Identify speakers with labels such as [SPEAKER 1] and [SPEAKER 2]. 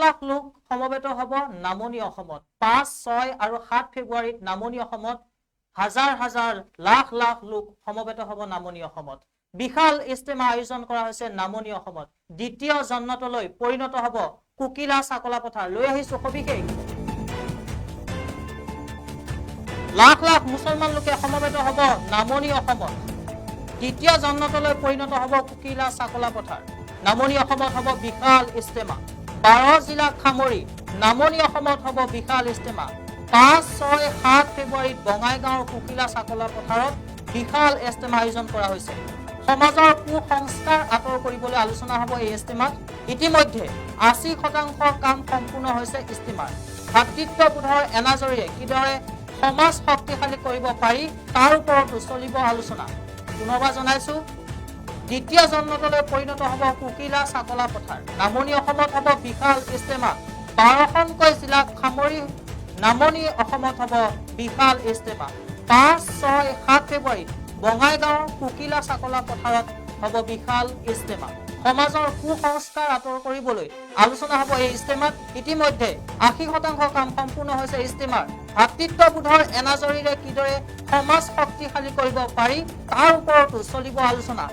[SPEAKER 1] লাখ লোক সমবেত হ'ব নামনি অসমত 5, 6 আৰু 7 ফেব্ৰুৱাৰীত নামনি অসমত হাজাৰ হাজাৰ লাখ লাখ লোক সমবেত হ'ব নামনি অসমত বিশাল ইস্তেমা আয়োজন কৰা হৈছে নামনি অসমত দ্বিতীয় জন্নতলৈ পৰিণত হ'ব কুকিলা চাকলা পথাৰ লৈ আহিছো সবিশেষ লাখ লাখ মুছলমান লোকে সমবেত হ'ব নামনি অসমত দ্বিতীয় জন্নতলৈ পৰিণত হ'ব কুকিলা চাকলা পথাৰ নামনি অসমত হ'ব বিশাল ইস্তেমা 12 জিলা খামৰি নামনি অসমত হ'ব বিশাল ইস্তেমা 5, 6, 7 ফেব্ৰুৱাৰীত বঙাইগাঁৱৰ কুকিলা চাকলা পথাৰত বিশাল ইস্তেমা আয়োজন কৰা হৈছে সমাজৰ কুসংস্কাৰ আঁতৰ কৰিবলৈ আলোচনা হ'ব এই ইস্তেমাত ইতিমধ্যে 80% কাম সম্পূৰ্ণ হৈছে ইস্তেমাৰ ভাতৃত্ববোধৰ এনাজৰীয়ে কিদৰে সমাজ শক্তিশালী কৰিব পাৰি তাৰ ওপৰত চলিব আলোচনা পুনৰবাৰ জনাইছো দ্বিতীয় জন্নতলৈ পৰিণত হ'ব কুকিলা চাকলা পথাৰ নামনি অসমত হ'ব বিশাল ইস্তেমা 12খনকৈ জিলা খামৰি নামনি অসমত হ'ব বিশাল ইস্তেমা 5, 6, 7 ফেব্ৰুৱাৰীত বঙাইগাঁৱৰ কুকিলা চাকলা পথাৰত হ'ব বিশাল ইস্তেমা সমাজৰ কুসংস্কাৰ আঁতৰ কৰিবলৈ আলোচনা হ'ব এই ইস্তেমাত ইতিমধ্যে 80% কাম সম্পূৰ্ণ হৈছে ইস্তেমাৰ ভাতৃত্ববোধৰ এনাজৰীৰে কিদৰে সমাজ শক্তিশালী কৰিব পাৰি তাৰ ওপৰতো চলিব আলোচনা